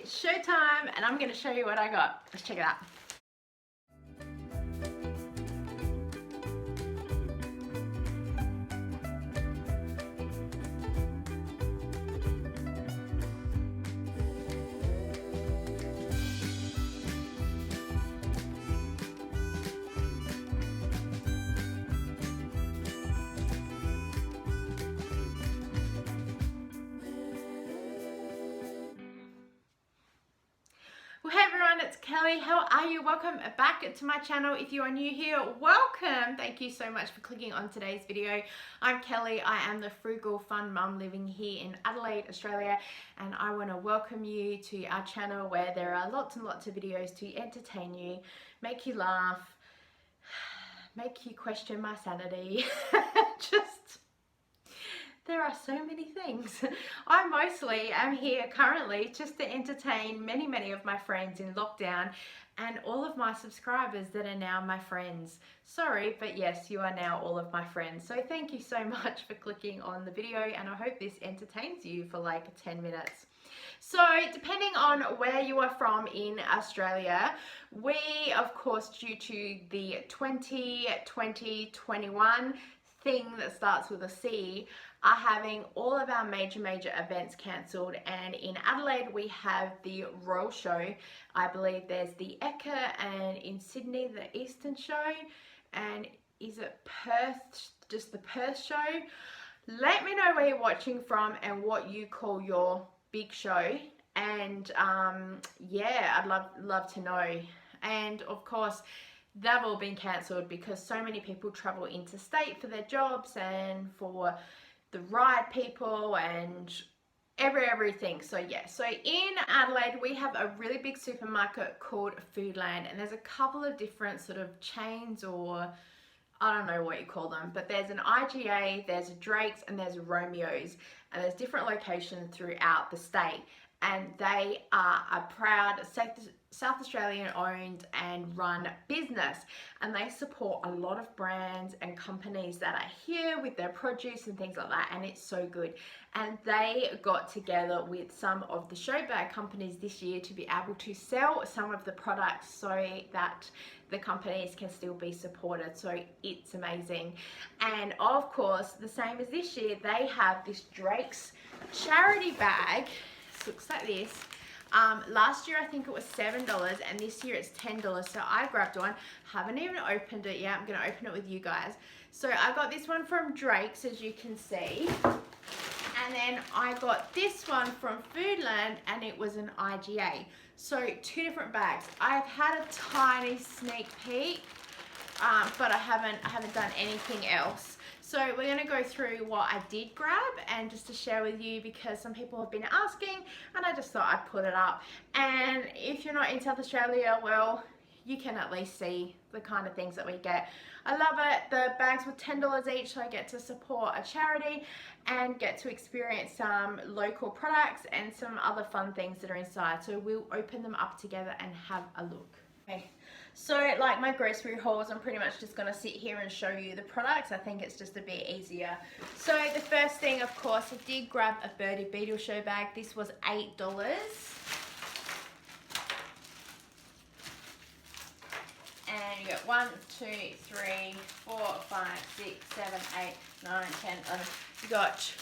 It's showtime and I'm going to show you what I got. Let's check it out. Well, hey everyone, it's Kelly. How are you? Welcome back to my channel. If you are new here, welcome. Thank you so much for clicking on today's video. I'm Kelly. I am the frugal fun mum living here in Adelaide, Australia, and I want to welcome you to our channel where there are lots and lots of videos to entertain you, make you laugh, make you question my sanity. There are so many things. I mostly am here currently just to entertain many of my friends in lockdown and all of my subscribers that are now my friends. Sorry, but yes, you are now all of my friends. So thank you so much for clicking on the video, and I hope this entertains you for like 10 minutes. So depending on where you are from in Australia, we of course, due to the 2020-21 thing that starts with a C, are having all of our major events cancelled. And in Adelaide we have the Royal Show, I believe there's the Ekka, and in Sydney the Eastern Show, and is it Perth, just the Perth Show? Let me know where you're watching from and what you call your big show, and yeah, I'd love to know. And of course they've all been cancelled because so many people travel interstate for their jobs and for the ride people and everything. So yeah, so in Adelaide we have a really big supermarket called Foodland, and there's a couple of different sort of chains, or I don't know what you call them, but there's an IGA, there's a Drake's, and there's a Romeo's, and there's different locations throughout the state, and they are a proud South Australian owned and run business, and they support a lot of brands and companies that are here with their produce and things like that, and it's so good. And they got together with some of the Showbag companies this year to be able to sell some of the products so that the companies can still be supported. So it's amazing. And of course, the same as this year, they have this Drake's charity bag. It looks like this. Last year I think it was $7, and this year it's $10. So I grabbed one, haven't even opened it yet. I'm gonna open it with you guys. So I got this one from Drake's, as you can see, and then I got this one from Foodland, and it was an IGA. So two different bags. I've had a tiny sneak peek, but I haven't done anything else. So we're going to go through what I did grab, and just to share with you, because some people have been asking and I just thought I'd put it up. And if you're not in South Australia, well, you can at least see the kind of things that we get. I love it. The bags were $10 each, so I get to support a charity and get to experience some local products and some other fun things that are inside. So we'll open them up together and have a look. Okay. So like my grocery hauls, I'm pretty much just going to sit here and show you the products. I think it's just a bit easier. So the first thing, of course, I did grab a Birdie Beetle show bag. This was $8. And you got 1, 2, 3, 4, 5, 6, 7, 8, 9, 10, 11. You got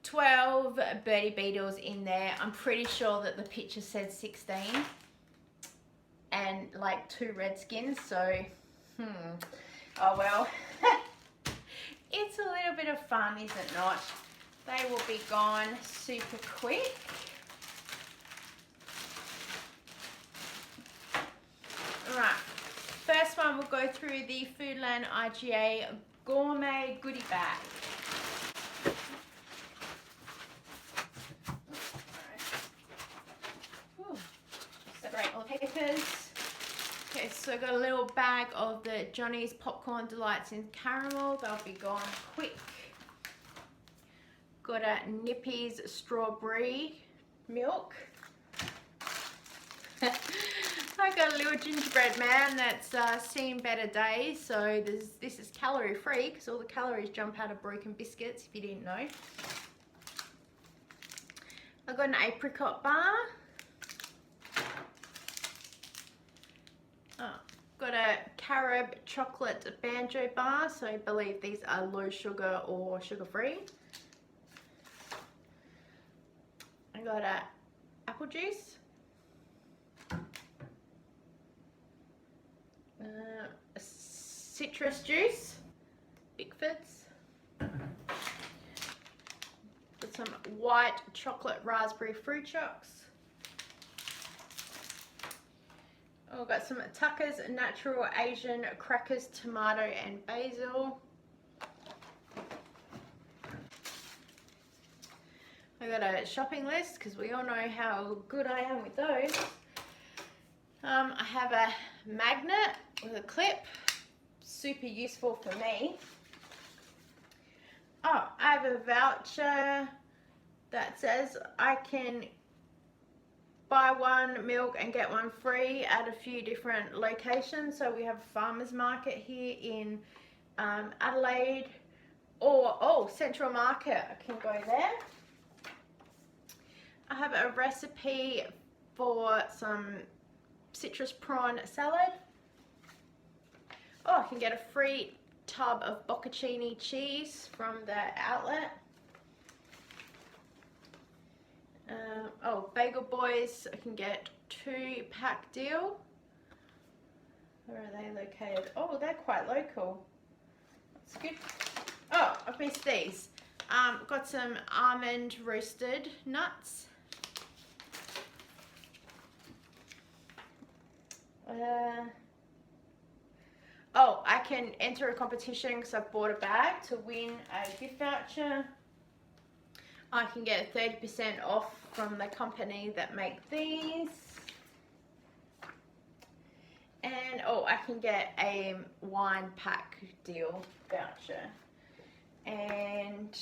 12 Birdie Beetles in there. I'm pretty sure that the picture said 16. And like 2 Redskins, so oh well. It's a little bit of fun, is it not? They will be gone super quick. Alright, first one we'll go through the Foodland IGA Gourmet Goodie bag. Separate all the papers. Okay, so I got a little bag of the Johnny's Popcorn Delights in Caramel. They'll be gone quick. Got a Nippy's Strawberry Milk. I got a little gingerbread man that's seen better days. So this is calorie free because all the calories jump out of broken biscuits, if you didn't know. I got an apricot bar. Oh, got a carob chocolate banjo bar, so I believe these are low sugar or sugar free. I got a apple juice, a citrus juice, Bickford's, with some white chocolate raspberry fruit chocks. Oh, got some Tucker's Natural Asian crackers, tomato and basil. I got a shopping list because we all know how good I am with those. I have a magnet with a clip, super useful for me. Oh, I have a voucher that says I can buy one milk and get one free at a few different locations. So we have a farmers market here in Adelaide, or Central Market, I can go there. I have a recipe for some citrus prawn salad. Oh, I can get a free tub of bocconcini cheese from the outlet. Oh, Bagel Boys, I can get 2-pack deal. Where are they located? Oh, they're quite local. That's good. Oh, I've missed these. Got some almond roasted nuts. Oh, I can enter a competition because I've bought a bag to win a gift voucher. I can get 30% off from the company that make these. And oh, I can get a wine pack deal voucher. And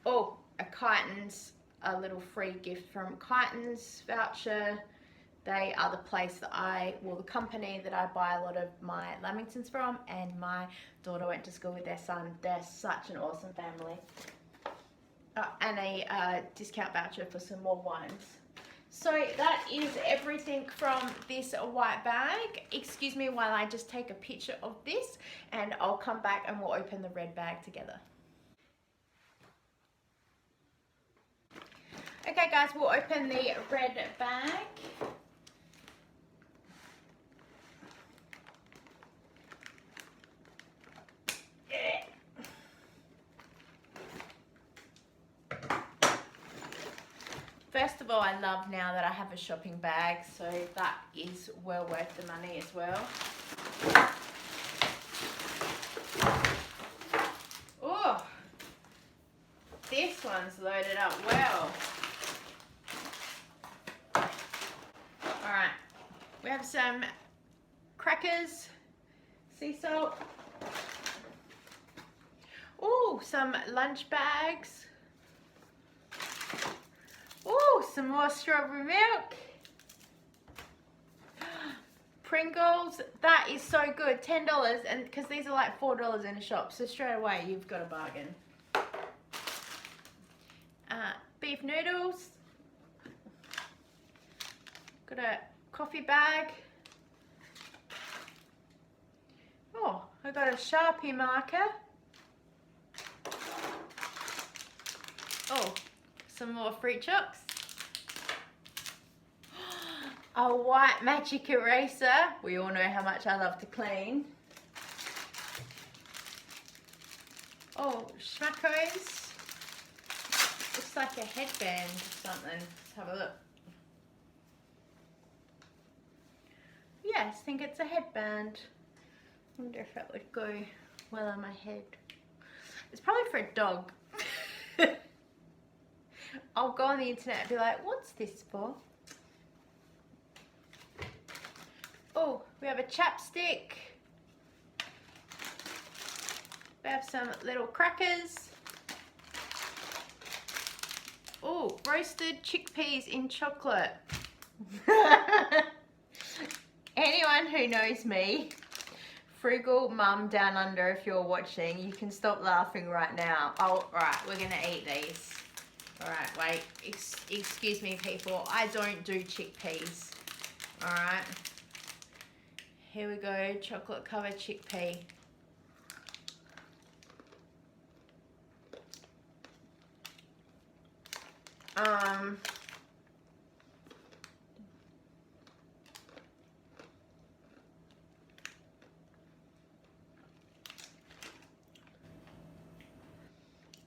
oh, a Kytons, a little free gift from Kytons voucher. They are the place that the company that I buy a lot of my Lamingtons from, and my daughter went to school with their son. They're such an awesome family. And a discount voucher for some more wines. So that is everything from this white bag. Excuse me while I just take a picture of this, and I'll come back and we'll open the red bag together. Okay guys, we'll open the red bag. First of all, I love now that I have a shopping bag, so that is well worth the money as well. Oh, this one's loaded up well. Alright, we have some crackers, sea salt. Oh, some lunch bags. Oh, some more strawberry milk. Pringles, that is so good, $10, and because these are like $4 in a shop, so straight away you've got a bargain. Beef noodles. Got a coffee bag. Oh, I got a Sharpie marker. Oh, some more fruit chocks. A white magic eraser. We all know how much I love to clean. Oh, schmackos. Looks like a headband or something. Let's have a look. Yes, I think it's a headband. I wonder if that would go well on my head. It's probably for a dog. I'll go on the internet and be like, what's this for? Oh, we have a chapstick. We have some little crackers. Oh, roasted chickpeas in chocolate. Anyone who knows me, frugal mum down under, if you're watching, you can stop laughing right now. Oh, right, we're gonna eat these. All right, wait, excuse me people, I don't do chickpeas, all right? Here we go, chocolate covered chickpea.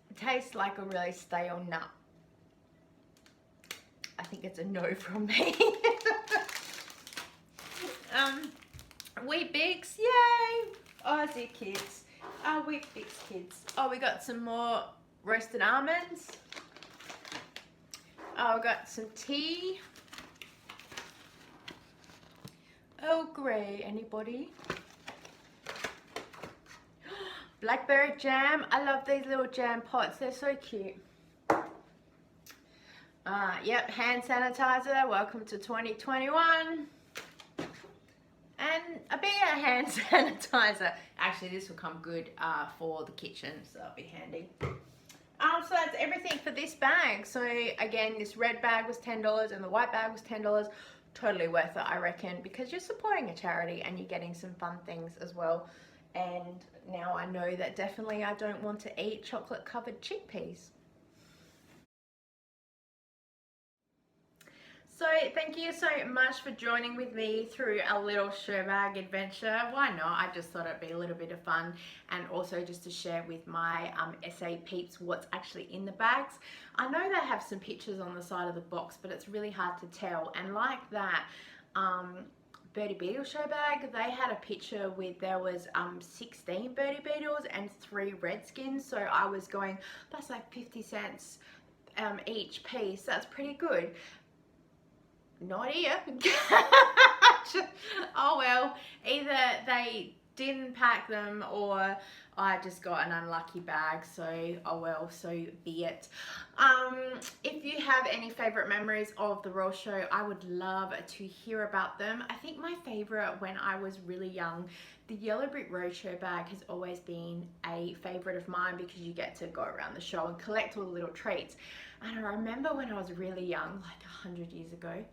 It tastes like a really stale nut. I think it's a no from me. Wheat Bix, yay! Aussie kids. Wheat Bix kids. Oh, we got some more roasted almonds. Oh, we got some tea. Earl Grey, anybody? Blackberry jam. I love these little jam pots. They're so cute. Yep, hand sanitizer. Welcome to 2021. And a bigger hand sanitizer. Actually, this will come good for the kitchen, so that'll be handy. So that's everything for this bag. So again, this red bag was $10 and the white bag was $10. Totally worth it, I reckon, because you're supporting a charity and you're getting some fun things as well. And now I know that definitely I don't want to eat chocolate covered chickpeas. So thank you so much for joining with me through a little Showbag adventure. Why not? I just thought it'd be a little bit of fun, and also just to share with my SA peeps what's actually in the bags. I know they have some pictures on the side of the box, but it's really hard to tell. And like that Birdie Beetle Showbag, they had a picture with, there was 16 Birdie Beetles and 3 Redskins. So I was going, that's like 50 cents each piece. That's pretty good. Not here. Oh well, either they didn't pack them or I just got an unlucky bag, so oh well, so be it. If you have any favorite memories of the Royal Show, I would love to hear about them. I think my favorite when I was really young, the Yellow Brick Road Show bag has always been a favorite of mine because you get to go around the show and collect all the little treats. And I remember when I was really young, like 100 years ago,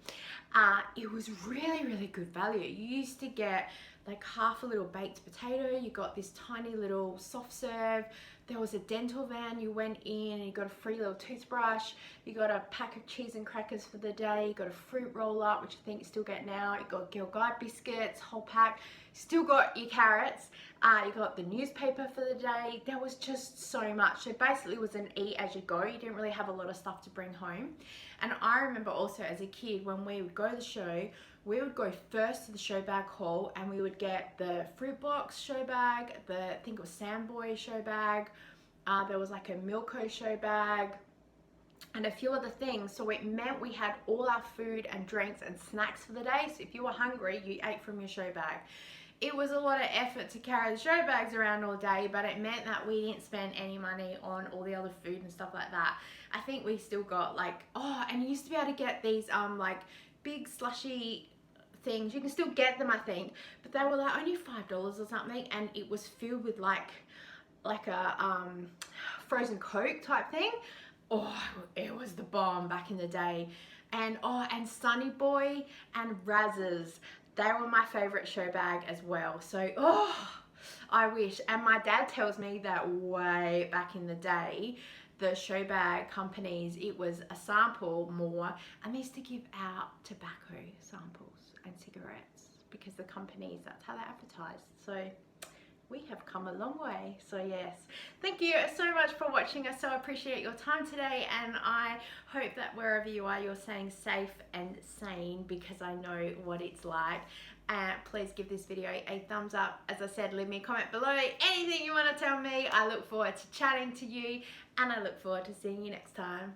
it was really good value. You used to get like half a little baked potato, you got this tiny little soft serve, there was a dental van, you went in and you got a free little toothbrush, you got a pack of cheese and crackers for the day, you got a fruit roll up, which I think you still get now, you got Girl Guide biscuits, whole pack, still got your carrots, you got the newspaper for the day. There was just so much. So basically it was an eat as you go. You didn't really have a lot of stuff to bring home. And I remember also as a kid, when we would go to the show, we would go first to the show bag haul and we would get the fruit box show bag, I think it was Samboy show bag, there was like a Milko show bag, and a few other things. So it meant we had all our food and drinks and snacks for the day. So if you were hungry, you ate from your show bag. It was a lot of effort to carry the show bags around all day, but it meant that we didn't spend any money on all the other food and stuff like that. I think we still got like, oh, and you used to be able to get these like big slushy things. You can still get them, I think, but they were like only $5 or something, and it was filled with like a frozen Coke type thing. Oh, it was the bomb back in the day. And oh, and Sunny Boy and Razzers, they were my favorite show bag as well. So oh, I wish. And my dad tells me that way back in the day, the show bag companies, it was a sample more, and they used to give out tobacco samples and cigarettes because the companies, that's how they advertised. So we have come a long way. So yes, thank you so much for watching. I so appreciate your time today, and I hope that wherever you are, you're staying safe and sane, because I know what it's like. Please give this video a thumbs up. As I said, leave me a comment below, anything you want to tell me. I look forward to chatting to you, and I look forward to seeing you next time.